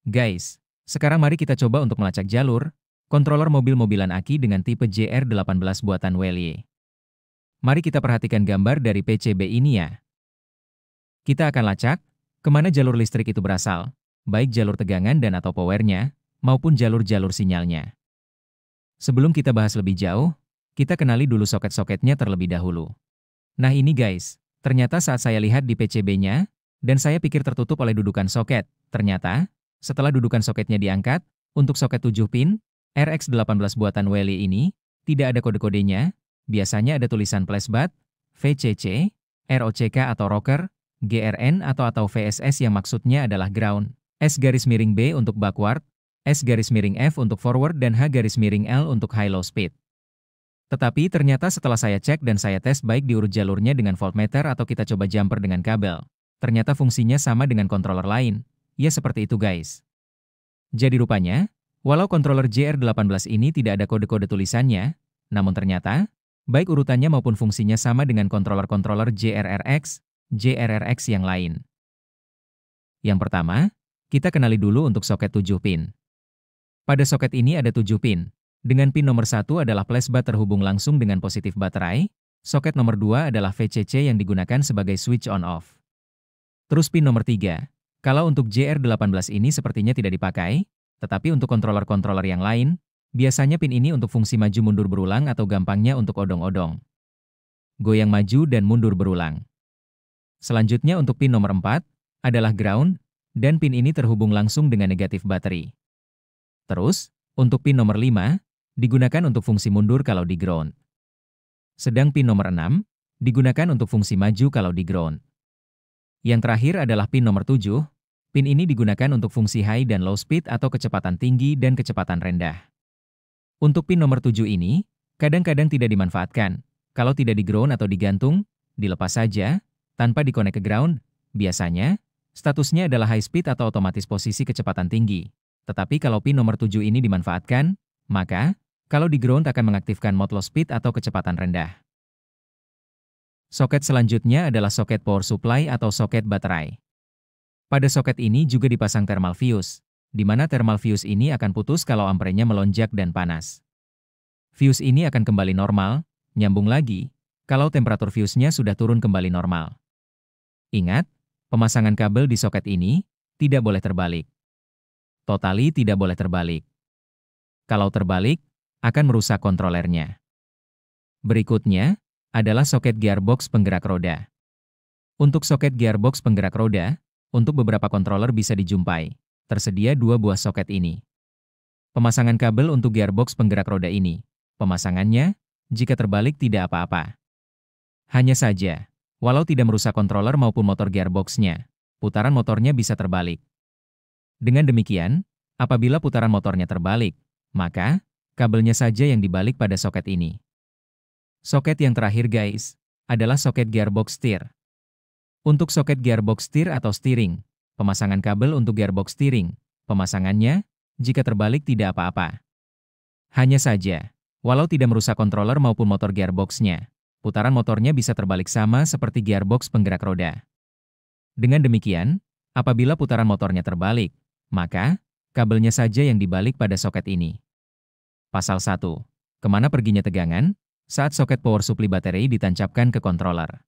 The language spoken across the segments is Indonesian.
Guys, sekarang mari kita coba untuk melacak jalur kontroler mobil-mobilan aki dengan tipe JR18 buatan Welly. Mari kita perhatikan gambar dari PCB ini ya. Kita akan lacak kemana jalur listrik itu berasal, baik jalur tegangan dan atau powernya, maupun jalur-jalur sinyalnya. Sebelum kita bahas lebih jauh, kita kenali dulu soket-soketnya terlebih dahulu. Nah ini guys, ternyata saat saya lihat di PCB-nya, dan saya pikir tertutup oleh dudukan soket, ternyata, setelah dudukan soketnya diangkat, untuk soket 7 pin, RX18 buatan Welly ini, tidak ada kode-kodenya, biasanya ada tulisan flashback, VCC, ROCK atau rocker, GRN atau VSS yang maksudnya adalah ground, S_B untuk backward, S_F untuk forward dan H_L untuk high-low speed. Tetapi ternyata setelah saya cek dan saya tes baik diurut jalurnya dengan voltmeter atau kita coba jumper dengan kabel, ternyata fungsinya sama dengan controller lain. Ya seperti itu guys. Jadi rupanya, walau controller JR18 ini tidak ada kode-kode tulisannya, namun ternyata, baik urutannya maupun fungsinya sama dengan controller-controller JRRX yang lain. Yang pertama, kita kenali dulu untuk soket 7 pin. Pada soket ini ada 7 pin. Dengan pin nomor 1 adalah flashback terhubung langsung dengan positif baterai, soket nomor 2 adalah VCC yang digunakan sebagai switch on-off. Terus pin nomor 3. Kalau untuk JR18 ini sepertinya tidak dipakai, tetapi untuk controller-controller yang lain, biasanya pin ini untuk fungsi maju mundur berulang atau gampangnya untuk odong-odong. Goyang maju dan mundur berulang. Selanjutnya untuk pin nomor 4, adalah ground, dan pin ini terhubung langsung dengan negatif bateri. Terus, untuk pin nomor 5, digunakan untuk fungsi mundur kalau di ground. Sedang pin nomor 6, digunakan untuk fungsi maju kalau di ground. Yang terakhir adalah pin nomor 7, pin ini digunakan untuk fungsi high dan low speed atau kecepatan tinggi dan kecepatan rendah. Untuk pin nomor 7 ini, kadang-kadang tidak dimanfaatkan. Kalau tidak di ground atau digantung, dilepas saja, tanpa dikonek ke ground, biasanya, statusnya adalah high speed atau otomatis posisi kecepatan tinggi. Tetapi kalau pin nomor 7 ini dimanfaatkan, maka, kalau di ground akan mengaktifkan mode low speed atau kecepatan rendah. Soket selanjutnya adalah soket power supply atau soket baterai. Pada soket ini juga dipasang thermal fuse, di mana thermal fuse ini akan putus kalau amperenya melonjak dan panas. Fuse ini akan kembali normal, nyambung lagi, kalau temperatur fuse-nya sudah turun kembali normal. Ingat, pemasangan kabel di soket ini tidak boleh terbalik. Totali tidak boleh terbalik. Kalau terbalik, akan merusak kontrolernya. Berikutnya, adalah soket gearbox penggerak roda. Untuk soket gearbox penggerak roda, untuk beberapa controller bisa dijumpai. Tersedia 2 buah soket ini. Pemasangan kabel untuk gearbox penggerak roda ini. Pemasangannya, jika terbalik tidak apa-apa. Hanya saja, walau tidak merusak controller maupun motor gearboxnya, putaran motornya bisa terbalik. Dengan demikian, apabila putaran motornya terbalik, maka, kabelnya saja yang dibalik pada soket ini. Soket yang terakhir guys, adalah soket gearbox steer. Untuk soket gearbox steer atau steering, pemasangan kabel untuk gearbox steering, pemasangannya, jika terbalik tidak apa-apa. Hanya saja, walau tidak merusak controller maupun motor gearboxnya, putaran motornya bisa terbalik sama seperti gearbox penggerak roda. Dengan demikian, apabila putaran motornya terbalik, maka, kabelnya saja yang dibalik pada soket ini. Pasal 1. Kemana perginya tegangan, saat soket power supply baterai ditancapkan ke controller.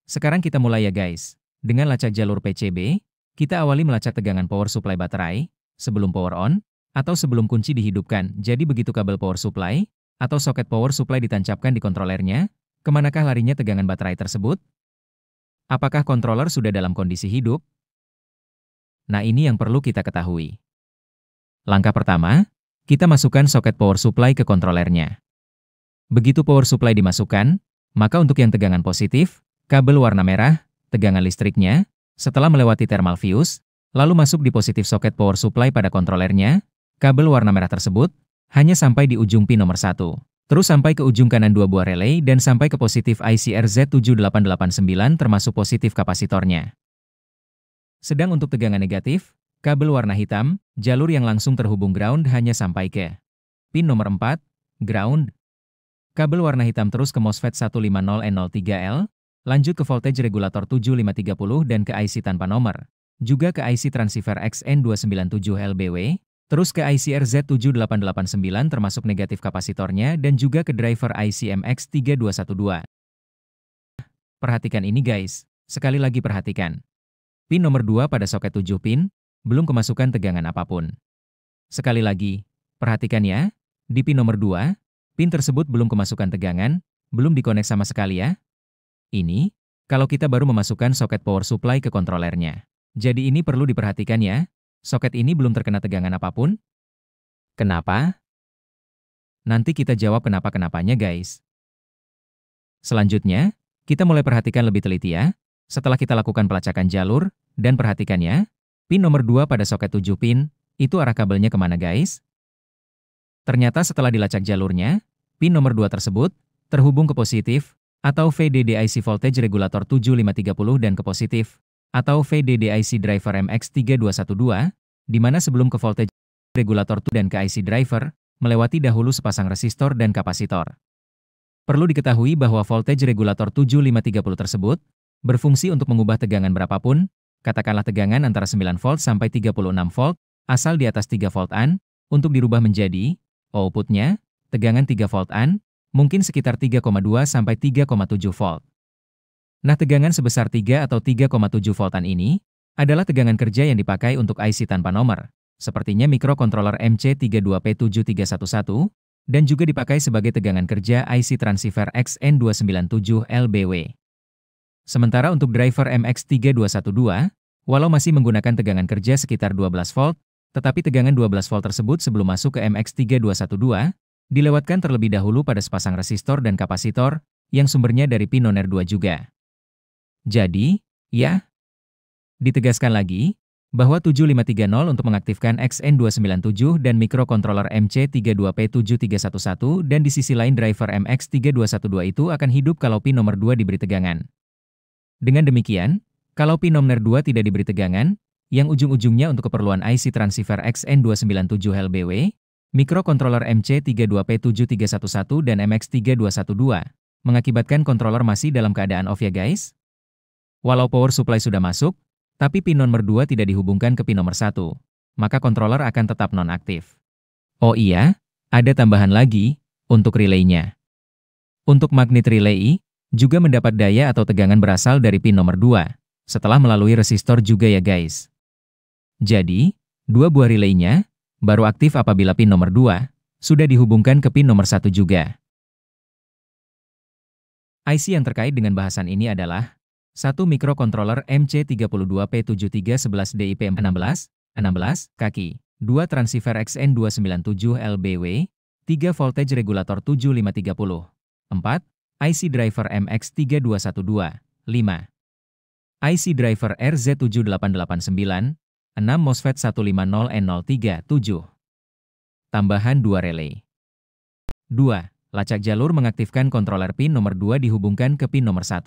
Sekarang kita mulai ya guys. Dengan lacak jalur PCB, kita awali melacak tegangan power supply baterai, sebelum power on, atau sebelum kunci dihidupkan. Jadi begitu kabel power supply, atau soket power supply ditancapkan di kontrolernya, kemanakah larinya tegangan baterai tersebut? Apakah controller sudah dalam kondisi hidup? Nah ini yang perlu kita ketahui. Langkah pertama, kita masukkan soket power supply ke kontrolernya. Begitu power supply dimasukkan, maka untuk yang tegangan positif, kabel warna merah, tegangan listriknya, setelah melewati thermal fuse, lalu masuk di positif soket power supply pada kontrolernya, kabel warna merah tersebut, hanya sampai di ujung pin nomor 1. Terus sampai ke ujung kanan 2 buah relay dan sampai ke positif IC RZ7889 termasuk positif kapasitornya. Sedang untuk tegangan negatif, kabel warna hitam, jalur yang langsung terhubung ground hanya sampai ke pin nomor 4, ground. Kabel warna hitam terus ke MOSFET 150N03L, lanjut ke voltage regulator 7530 dan ke IC tanpa nomor, juga ke IC transceiver XN297LBW, terus ke IC RZ7889 termasuk negatif kapasitornya dan juga ke driver IC MX3212. Perhatikan ini guys, sekali lagi perhatikan. Pin nomor 2 pada soket 7 pin, belum kemasukan tegangan apapun. Sekali lagi, perhatikan ya, di pin nomor 2, pin tersebut belum kemasukan tegangan, belum dikonek sama sekali ya. Ini, kalau kita baru memasukkan soket power supply ke kontrolernya. Jadi ini perlu diperhatikan ya, soket ini belum terkena tegangan apapun. Kenapa? Nanti kita jawab kenapa-kenapanya guys. Selanjutnya, kita mulai perhatikan lebih teliti ya. Setelah kita lakukan pelacakan jalur, dan perhatikan ya, pin nomor 2 pada soket 7 pin, itu arah kabelnya kemana guys? Ternyata setelah dilacak jalurnya, pin nomor 2 tersebut terhubung ke positif, atau VDDIC voltage regulator 7530 dan ke positif, atau VDDIC driver MX3212, di mana sebelum ke voltage regulator dan ke IC driver, melewati dahulu sepasang resistor dan kapasitor. Perlu diketahui bahwa voltage regulator 7530 tersebut berfungsi untuk mengubah tegangan berapapun, katakanlah tegangan antara 9 volt sampai 36 volt, asal di atas 3 volt-an, untuk dirubah menjadi, outputnya, tegangan 3 volt-an, mungkin sekitar 3,2 sampai 3,7 volt. Nah tegangan sebesar 3 atau 3,7 voltan ini, adalah tegangan kerja yang dipakai untuk IC tanpa nomor, sepertinya microcontroller MC32P7311, dan juga dipakai sebagai tegangan kerja IC transceiver XN297LBW. Sementara untuk driver MX3212, walau masih menggunakan tegangan kerja sekitar 12 volt, tetapi tegangan 12 volt tersebut sebelum masuk ke MX3212, dilewatkan terlebih dahulu pada sepasang resistor dan kapasitor, yang sumbernya dari pin noner 2 juga. Jadi, ya, ditegaskan lagi, bahwa 7530 untuk mengaktifkan XN297 dan microcontroller MC32P7311 dan di sisi lain driver MX3212 itu akan hidup kalau pin nomor 2 diberi tegangan. Dengan demikian, kalau pin nomor 2 tidak diberi tegangan, yang ujung-ujungnya untuk keperluan IC transceiver XN297LBW, microcontroller MC32P7311 dan MX3212, mengakibatkan controller masih dalam keadaan off ya guys. Walau power supply sudah masuk, tapi pin nomor 2 tidak dihubungkan ke pin nomor 1, maka controller akan tetap non-aktif. Oh iya, ada tambahan lagi, untuk relaynya. Untuk magnet relay, juga mendapat daya atau tegangan berasal dari pin nomor 2, setelah melalui resistor juga ya guys. Jadi, dua buah relaynya, baru aktif apabila pin nomor 2, sudah dihubungkan ke pin nomor 1 juga. IC yang terkait dengan bahasan ini adalah 1 microcontroller MC32P7311DIP16 kaki, 2 transceiver XN297LBW, 3 voltage regulator 7530, 4 IC driver MX3212, 5 IC driver RZ7889, 6 MOSFET 150N03, 7. Tambahan 2 relay. 2. Lacak jalur mengaktifkan controller pin nomor 2 dihubungkan ke pin nomor 1.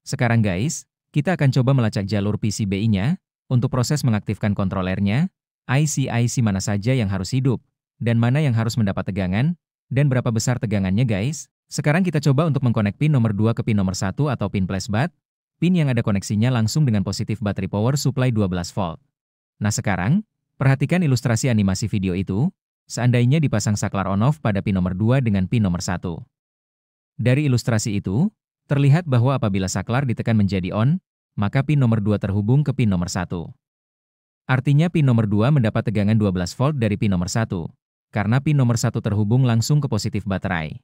Sekarang guys, kita akan coba melacak jalur PCBI-nya, untuk proses mengaktifkan kontrolernya, IC-IC mana saja yang harus hidup, dan mana yang harus mendapat tegangan, dan berapa besar tegangannya guys. Sekarang kita coba untuk mengkonek pin nomor 2 ke pin nomor 1 atau pin flashbat, pin yang ada koneksinya langsung dengan positif baterai power supply 12 volt. Nah sekarang, perhatikan ilustrasi animasi video itu, seandainya dipasang saklar on-off pada pin nomor 2 dengan pin nomor 1. Dari ilustrasi itu, terlihat bahwa apabila saklar ditekan menjadi on, maka pin nomor 2 terhubung ke pin nomor 1. Artinya pin nomor 2 mendapat tegangan 12 volt dari pin nomor 1, karena pin nomor 1 terhubung langsung ke positif baterai.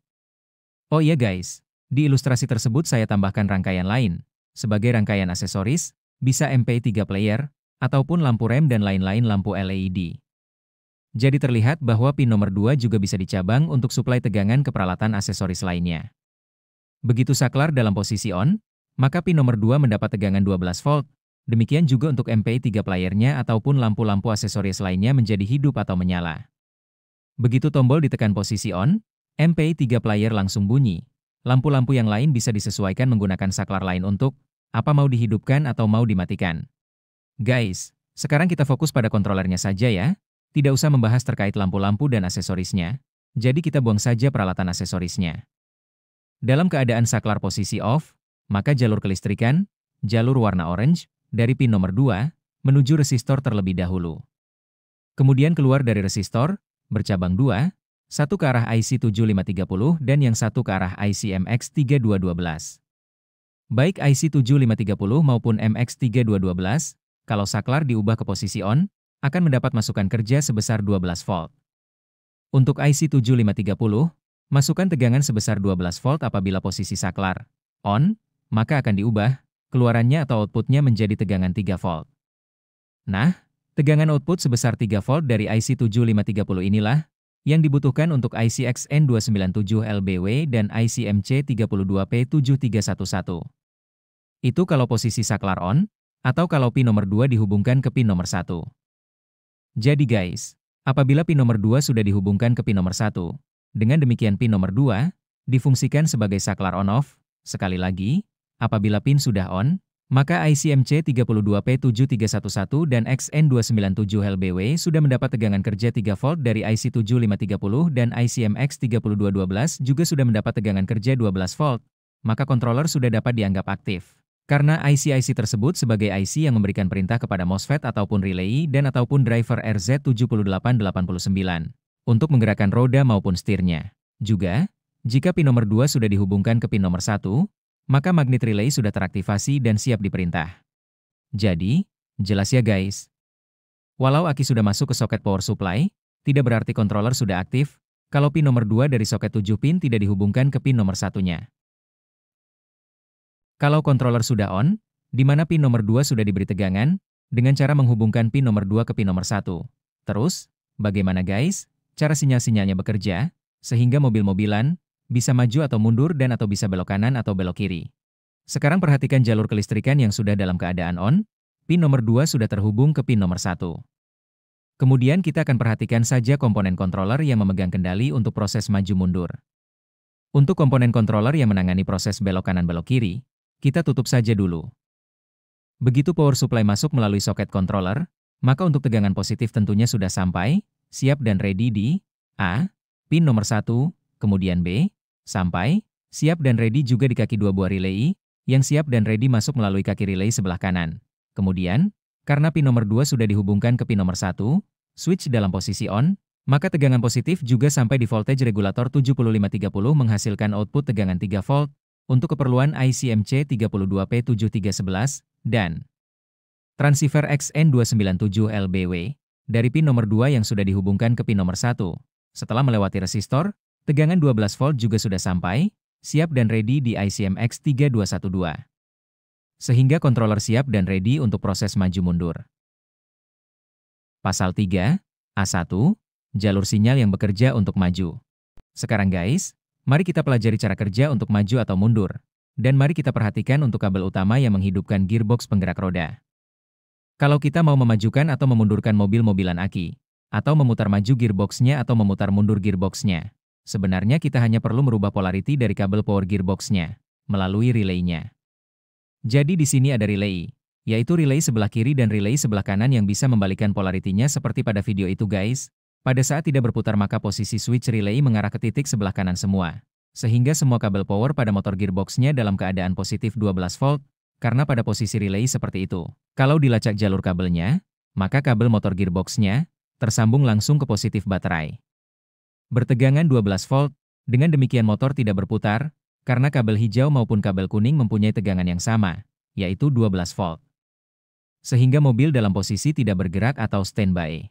Oh iya guys, di ilustrasi tersebut saya tambahkan rangkaian lain, sebagai rangkaian aksesoris, bisa MPI 3 player, ataupun lampu rem dan lain-lain lampu LED. Jadi terlihat bahwa pin nomor 2 juga bisa dicabang untuk suplai tegangan ke peralatan aksesoris lainnya. Begitu saklar dalam posisi on, maka pin nomor 2 mendapat tegangan 12 volt, demikian juga untuk MPI 3 playernya ataupun lampu-lampu aksesoris lainnya menjadi hidup atau menyala. Begitu tombol ditekan posisi on, MPI 3 player langsung bunyi. Lampu-lampu yang lain bisa disesuaikan menggunakan saklar lain untuk apa mau dihidupkan atau mau dimatikan. Guys, sekarang kita fokus pada kontrolernya saja ya, tidak usah membahas terkait lampu-lampu dan aksesorisnya, jadi kita buang saja peralatan aksesorisnya. Dalam keadaan saklar posisi off, maka jalur kelistrikan, jalur warna orange, dari pin nomor 2, menuju resistor terlebih dahulu. Kemudian keluar dari resistor, bercabang 2, satu ke arah IC 7530 dan yang satu ke arah IC MX3212. Baik IC 7530 maupun MX3212, kalau saklar diubah ke posisi on, akan mendapat masukan kerja sebesar 12 volt. Untuk IC 7530, masukkan tegangan sebesar 12 volt apabila posisi saklar on, maka akan diubah, keluarannya atau outputnya menjadi tegangan 3 volt. Nah, tegangan output sebesar 3 volt dari IC 7530 inilah yang dibutuhkan untuk IC XN297LBW dan IC MC32P7311. Itu kalau posisi saklar on, atau kalau pin nomor 2 dihubungkan ke pin nomor 1. Jadi guys, apabila pin nomor 2 sudah dihubungkan ke pin nomor 1, dengan demikian pin nomor 2 difungsikan sebagai saklar on-off. Sekali lagi, apabila pin sudah on, maka IC MC32P7311 dan XN297LBW sudah mendapat tegangan kerja 3 volt dari IC 7530 dan IC MX3212 juga sudah mendapat tegangan kerja 12 volt, maka controller sudah dapat dianggap aktif. Karena IC-IC tersebut sebagai IC yang memberikan perintah kepada MOSFET ataupun relay dan ataupun driver RZ7889 untuk menggerakkan roda maupun setirnya. Juga, jika pin nomor 2 sudah dihubungkan ke pin nomor 1, maka magnet relay sudah teraktivasi dan siap diperintah. Jadi, jelas ya guys. Walau aki sudah masuk ke soket power supply, tidak berarti controller sudah aktif, kalau pin nomor 2 dari soket 7 pin tidak dihubungkan ke pin nomor 1-nya. Kalau controller sudah on, di mana pin nomor 2 sudah diberi tegangan, dengan cara menghubungkan pin nomor 2 ke pin nomor 1. Terus, bagaimana guys, cara sinyal-sinyalnya bekerja, sehingga mobil-mobilan bisa maju atau mundur dan atau bisa belok kanan atau belok kiri. Sekarang perhatikan jalur kelistrikan yang sudah dalam keadaan on, pin nomor 2 sudah terhubung ke pin nomor 1. Kemudian kita akan perhatikan saja komponen controller yang memegang kendali untuk proses maju mundur. Untuk komponen controller yang menangani proses belok kanan belok kiri, kita tutup saja dulu. Begitu power supply masuk melalui soket controller, maka untuk tegangan positif tentunya sudah sampai, siap dan ready di A, pin nomor 1, kemudian B, sampai, siap dan ready juga di kaki 2 buah relay, yang siap dan ready masuk melalui kaki relay sebelah kanan. Kemudian, karena pin nomor 2 sudah dihubungkan ke pin nomor 1, switch dalam posisi on, maka tegangan positif juga sampai di voltage regulator 7530 menghasilkan output tegangan 3 volt, untuk keperluan IC MC32P7311, dan transceiver XN297LBW, dari pin nomor 2 yang sudah dihubungkan ke pin nomor 1. Setelah melewati resistor, tegangan 12 volt juga sudah sampai, siap dan ready di IC MX3212. Sehingga controller siap dan ready untuk proses maju mundur. Pasal 3, A1, jalur sinyal yang bekerja untuk maju. Sekarang guys, mari kita pelajari cara kerja untuk maju atau mundur. Dan mari kita perhatikan untuk kabel utama yang menghidupkan gearbox penggerak roda. Kalau kita mau memajukan atau memundurkan mobil-mobilan aki, atau memutar maju gearboxnya atau memutar mundur gearboxnya, sebenarnya kita hanya perlu merubah polarity dari kabel power gearboxnya, melalui relaynya. Jadi di sini ada relay, yaitu relay sebelah kiri dan relay sebelah kanan yang bisa membalikkan polaritinya seperti pada video itu guys. Pada saat tidak berputar maka posisi switch relay mengarah ke titik sebelah kanan semua. Sehingga semua kabel power pada motor gearboxnya dalam keadaan positif 12 volt, karena pada posisi relay seperti itu. Kalau dilacak jalur kabelnya, maka kabel motor gearboxnya tersambung langsung ke positif baterai. Bertegangan 12 volt, dengan demikian motor tidak berputar, karena kabel hijau maupun kabel kuning mempunyai tegangan yang sama, yaitu 12 volt. Sehingga mobil dalam posisi tidak bergerak atau standby.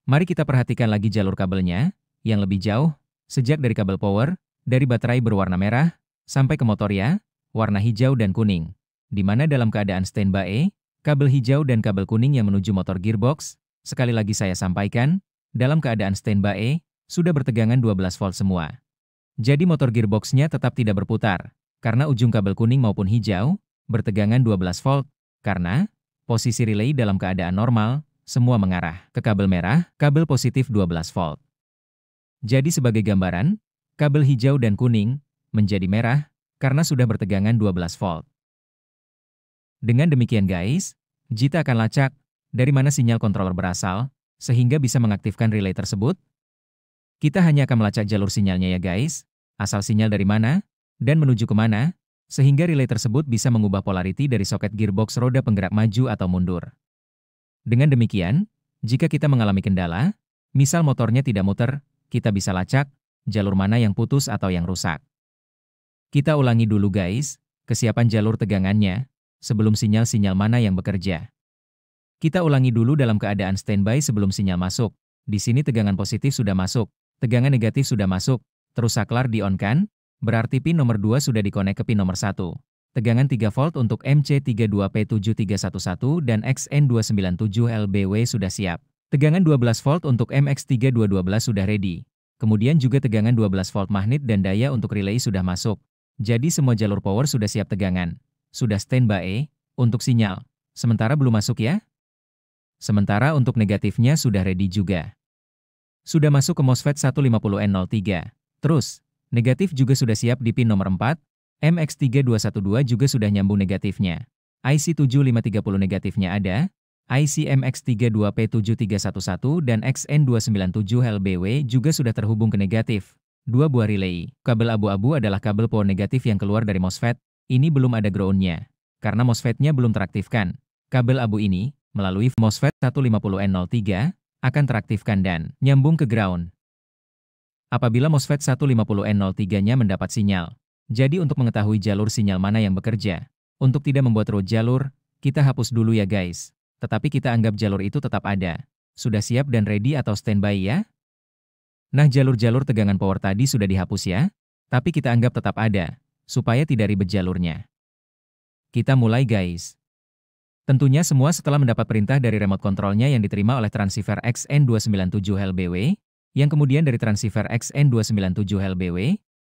Mari kita perhatikan lagi jalur kabelnya, yang lebih jauh, sejak dari kabel power, dari baterai berwarna merah, sampai ke motor ya, warna hijau dan kuning. Di mana dalam keadaan standby, kabel hijau dan kabel kuning yang menuju motor gearbox, sekali lagi saya sampaikan, dalam keadaan standby, sudah bertegangan 12 volt semua. Jadi motor gearboxnya tetap tidak berputar, karena ujung kabel kuning maupun hijau, bertegangan 12 volt, karena posisi relay dalam keadaan normal, semua mengarah ke kabel merah, kabel positif 12 volt. Jadi sebagai gambaran, kabel hijau dan kuning menjadi merah karena sudah bertegangan 12 volt. Dengan demikian guys, kita akan lacak dari mana sinyal controller berasal, sehingga bisa mengaktifkan relay tersebut. Kita hanya akan melacak jalur sinyalnya ya guys, asal sinyal dari mana, dan menuju ke mana, Sehingga relay tersebut bisa mengubah polariti dari soket gearbox roda penggerak maju atau mundur. Dengan demikian, jika kita mengalami kendala, misal motornya tidak muter, kita bisa lacak jalur mana yang putus atau yang rusak. Kita ulangi dulu guys, kesiapan jalur tegangannya, sebelum sinyal-sinyal mana yang bekerja. Kita ulangi dulu dalam keadaan standby sebelum sinyal masuk. Di sini tegangan positif sudah masuk, tegangan negatif sudah masuk, terus saklar di-on-kan, berarti pin nomor 2 sudah dikonek ke pin nomor 1. Tegangan 3 volt untuk MC32P7311 dan XN297LBW sudah siap. Tegangan 12 volt untuk MX3212 sudah ready. Kemudian juga tegangan 12 volt magnet dan daya untuk relay sudah masuk. Jadi semua jalur power sudah siap tegangan. Sudah standby untuk sinyal. Sementara belum masuk ya? Sementara untuk negatifnya sudah ready juga. Sudah masuk ke MOSFET 150N03. Terus, negatif juga sudah siap di pin nomor 4, MX3212 juga sudah nyambung negatifnya. IC7530 negatifnya ada, IC MX32P7311 dan XN297LBW juga sudah terhubung ke negatif. Dua buah relay. Kabel abu-abu adalah kabel power negatif yang keluar dari MOSFET. Ini belum ada ground-nya, karena MOSFET-nya belum teraktifkan. Kabel abu ini, melalui MOSFET 150N03, akan teraktifkan dan nyambung ke ground. Apabila MOSFET 150N03-nya mendapat sinyal, jadi untuk mengetahui jalur sinyal mana yang bekerja, untuk tidak membuat root jalur, kita hapus dulu ya guys. Tetapi kita anggap jalur itu tetap ada. Sudah siap dan ready atau standby ya? Nah, jalur-jalur tegangan power tadi sudah dihapus ya, tapi kita anggap tetap ada, supaya tidak ribet jalurnya. Kita mulai guys. Tentunya semua setelah mendapat perintah dari remote controlnya yang diterima oleh transceiver XN297LBW, yang kemudian dari transceiver XN297LBW,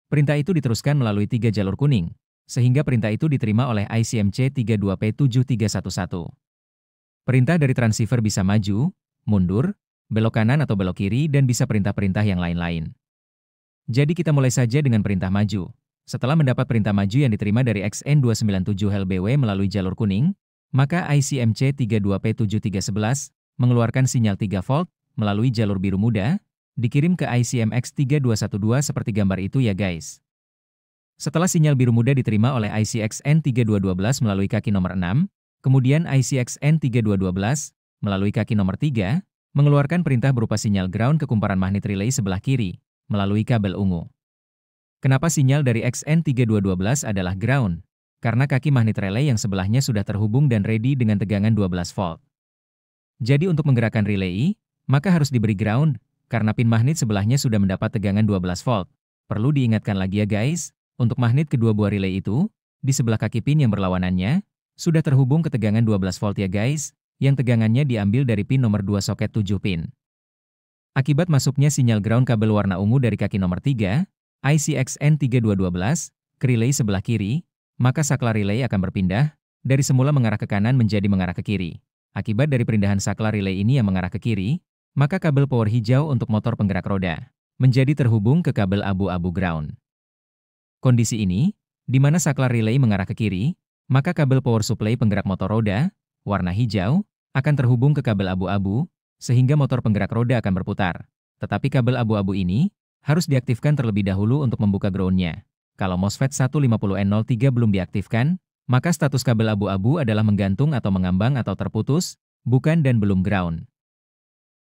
perintah itu diteruskan melalui 3 jalur kuning, sehingga perintah itu diterima oleh ICMC32P7311. Perintah dari transceiver bisa maju, mundur, belok kanan atau belok kiri dan bisa perintah-perintah yang lain-lain. Jadi kita mulai saja dengan perintah maju. Setelah mendapat perintah maju yang diterima dari XN297LBW melalui jalur kuning, maka ICMC32P7311 mengeluarkan sinyal 3 volt melalui jalur biru muda, dikirim ke ICMX3212 seperti gambar itu ya guys. Setelah sinyal biru muda diterima oleh ICXN3212 melalui kaki nomor 6, kemudian ICXN3212 melalui kaki nomor 3, mengeluarkan perintah berupa sinyal ground ke kumparan magnet relay sebelah kiri, melalui kabel ungu. Kenapa sinyal dari XN3212 adalah ground? Karena kaki magnet relay yang sebelahnya sudah terhubung dan ready dengan tegangan 12 volt. Jadi untuk menggerakkan relay, maka harus diberi ground, karena pin magnet sebelahnya sudah mendapat tegangan 12 volt. Perlu diingatkan lagi ya guys, untuk magnet kedua buah relay itu, di sebelah kaki pin yang berlawanannya, sudah terhubung ke tegangan 12 volt ya guys, yang tegangannya diambil dari pin nomor 2 soket 7 pin. Akibat masuknya sinyal ground kabel warna ungu dari kaki nomor 3, ICXN3212, ke relay sebelah kiri, maka saklar relay akan berpindah, dari semula mengarah ke kanan menjadi mengarah ke kiri. Akibat dari perindahan saklar relay ini yang mengarah ke kiri, maka kabel power hijau untuk motor penggerak roda, menjadi terhubung ke kabel abu-abu ground. Kondisi ini, di mana saklar relay mengarah ke kiri, maka kabel power supply penggerak motor roda, warna hijau, akan terhubung ke kabel abu-abu, sehingga motor penggerak roda akan berputar. Tetapi kabel abu-abu ini, harus diaktifkan terlebih dahulu untuk membuka ground-nya. Kalau MOSFET 150N03 belum diaktifkan, maka status kabel abu-abu adalah menggantung atau mengambang atau terputus, bukan dan belum ground.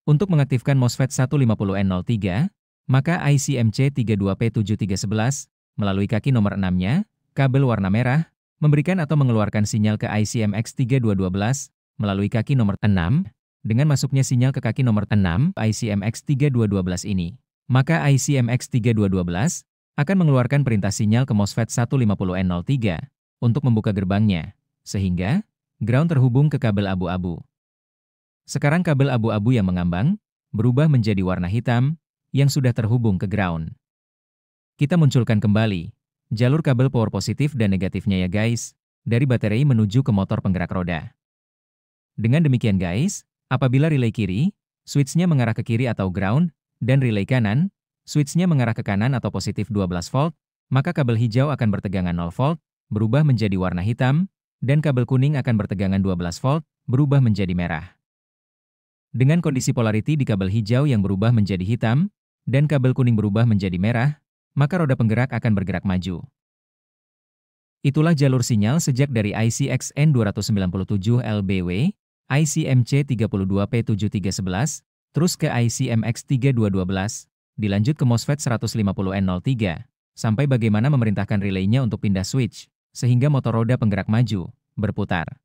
Untuk mengaktifkan MOSFET 150N03, maka ICMC32P7311, melalui kaki nomor 6-nya, kabel warna merah, memberikan atau mengeluarkan sinyal ke ICMX3212, melalui kaki nomor 6, dengan masuknya sinyal ke kaki nomor 6 ICMX3212 ini. Maka ICMX3212, akan mengeluarkan perintah sinyal ke MOSFET 150N03 untuk membuka gerbangnya, sehingga ground terhubung ke kabel abu-abu. Sekarang kabel abu-abu yang mengambang berubah menjadi warna hitam yang sudah terhubung ke ground. Kita munculkan kembali jalur kabel power positif dan negatifnya ya guys, dari baterai menuju ke motor penggerak roda. Dengan demikian guys, apabila relay kiri, switch-nya mengarah ke kiri atau ground, dan relay kanan, switch-nya mengarah ke kanan atau positif 12 volt, maka kabel hijau akan bertegangan 0 volt, berubah menjadi warna hitam, dan kabel kuning akan bertegangan 12 volt, berubah menjadi merah. Dengan kondisi polariti di kabel hijau yang berubah menjadi hitam, dan kabel kuning berubah menjadi merah, maka roda penggerak akan bergerak maju. Itulah jalur sinyal sejak dari IC XN297LBW, IC MC32P7311, terus ke IC MX3212, dilanjut ke MOSFET 150N03, sampai bagaimana memerintahkan relaynya untuk pindah switch, sehingga motor roda penggerak maju, berputar.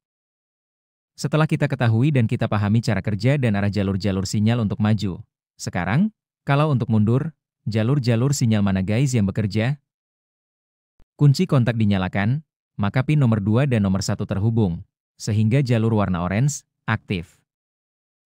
Setelah kita ketahui dan kita pahami cara kerja dan arah jalur-jalur sinyal untuk maju, sekarang, kalau untuk mundur, jalur-jalur sinyal mana guys yang bekerja? Kunci kontak dinyalakan, maka pin nomor 2 dan nomor 1 terhubung, sehingga jalur warna orange aktif.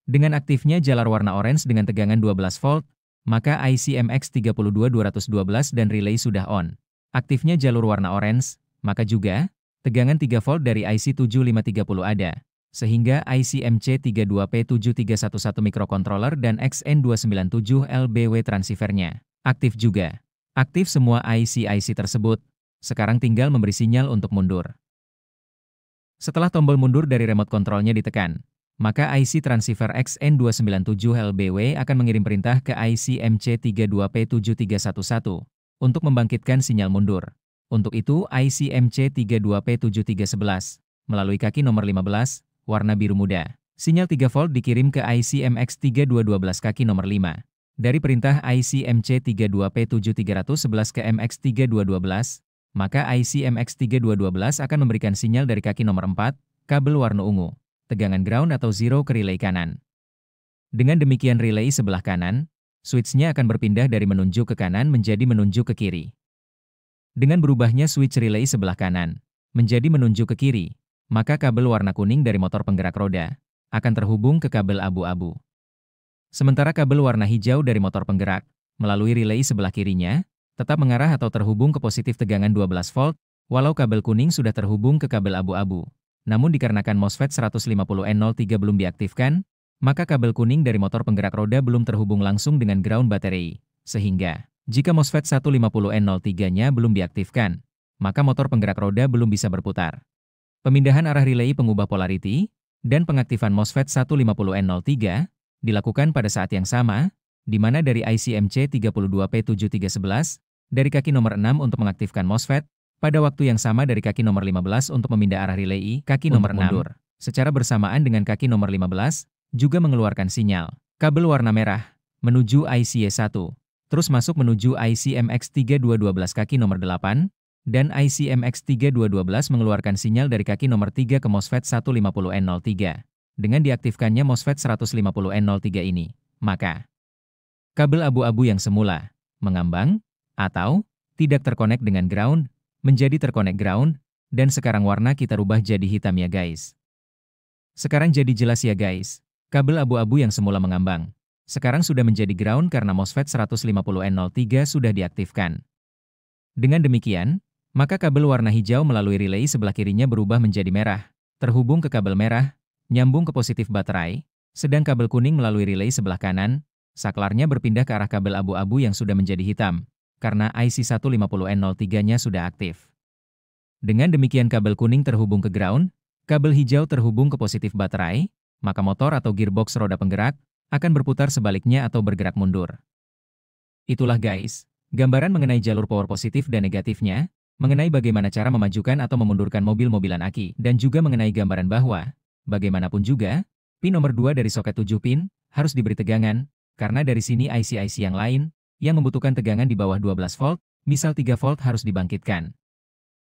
Dengan aktifnya jalur warna orange dengan tegangan 12 volt, maka IC MX32212 dan relay sudah on. Aktifnya jalur warna orange, maka juga tegangan 3 volt dari IC 7530 ada, sehingga IC MC32P7311 microcontroller dan XN297LBW transceivernya aktif juga. Aktif semua IC-IC tersebut. Sekarang tinggal memberi sinyal untuk mundur. Setelah tombol mundur dari remote controlnya ditekan, maka IC transceiver XN297LBW akan mengirim perintah ke IC MC32P7311 untuk membangkitkan sinyal mundur. Untuk itu IC MC32P7311 melalui kaki nomor 15, warna biru muda. Sinyal 3 volt dikirim ke IC MX3212 kaki nomor 5. Dari perintah IC MC32P7311 ke MX3212, maka IC MX3212 akan memberikan sinyal dari kaki nomor 4, kabel warna ungu, tegangan ground atau zero ke relay kanan. Dengan demikian relay sebelah kanan, switch-nya akan berpindah dari menunjuk ke kanan menjadi menunjuk ke kiri. Dengan berubahnya switch relay sebelah kanan menjadi menunjuk ke kiri, maka kabel warna kuning dari motor penggerak roda akan terhubung ke kabel abu-abu. Sementara kabel warna hijau dari motor penggerak, melalui relay sebelah kirinya, tetap mengarah atau terhubung ke positif tegangan 12 volt, walau kabel kuning sudah terhubung ke kabel abu-abu. Namun dikarenakan MOSFET 150N03 belum diaktifkan, maka kabel kuning dari motor penggerak roda belum terhubung langsung dengan ground baterai. Sehingga, jika MOSFET 150N03-nya belum diaktifkan, maka motor penggerak roda belum bisa berputar. Pemindahan arah relay pengubah polarity dan pengaktifan MOSFET 150N03 dilakukan pada saat yang sama, di mana dari IC MC32P7311, dari kaki nomor 6 untuk mengaktifkan MOSFET, pada waktu yang sama dari kaki nomor 15 untuk memindah arah relay kaki nomor 6. Mundur. Secara bersamaan dengan kaki nomor 15, juga mengeluarkan sinyal. Kabel warna merah, menuju IC Y1, terus masuk menuju IC MX3212 kaki nomor 8, dan IC MX3212 mengeluarkan sinyal dari kaki nomor 3 ke MOSFET 150N03. Dengan diaktifkannya MOSFET 150N03 ini, maka kabel abu-abu yang semula mengambang atau tidak terkonek dengan ground menjadi terkonek ground, dan sekarang warna kita rubah jadi hitam ya guys. Sekarang jadi jelas ya guys, kabel abu-abu yang semula mengambang sekarang sudah menjadi ground karena MOSFET 150N03 sudah diaktifkan. Dengan demikian, maka kabel warna hijau melalui relay sebelah kirinya berubah menjadi merah, terhubung ke kabel merah, nyambung ke positif baterai, sedang kabel kuning melalui relay sebelah kanan, saklarnya berpindah ke arah kabel abu-abu yang sudah menjadi hitam, karena IC 150N03-nya sudah aktif. Dengan demikian kabel kuning terhubung ke ground, kabel hijau terhubung ke positif baterai, maka motor atau gearbox roda penggerak akan berputar sebaliknya atau bergerak mundur. Itulah guys, gambaran mengenai jalur power positif dan negatifnya, mengenai bagaimana cara memajukan atau memundurkan mobil-mobilan aki, dan juga mengenai gambaran bahwa, bagaimanapun juga, pin nomor 2 dari soket 7 pin harus diberi tegangan, karena dari sini IC-IC yang lain, yang membutuhkan tegangan di bawah 12 volt, misal 3 volt harus dibangkitkan.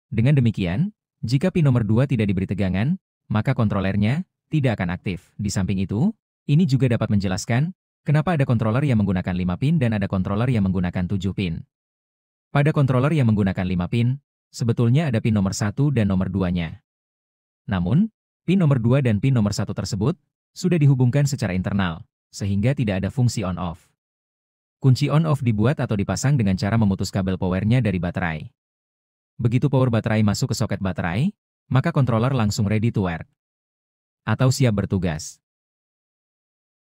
Dengan demikian, jika pin nomor 2 tidak diberi tegangan, maka kontrolernya tidak akan aktif. Di samping itu, ini juga dapat menjelaskan, kenapa ada controller yang menggunakan 5 pin dan ada controller yang menggunakan 7 pin. Pada controller yang menggunakan 5 pin, sebetulnya ada pin nomor 1 dan nomor 2-nya. Namun, pin nomor 2 dan pin nomor 1 tersebut sudah dihubungkan secara internal, sehingga tidak ada fungsi on-off. Kunci on-off dibuat atau dipasang dengan cara memutus kabel powernya dari baterai. Begitu power baterai masuk ke soket baterai, maka controller langsung ready to work, atau siap bertugas.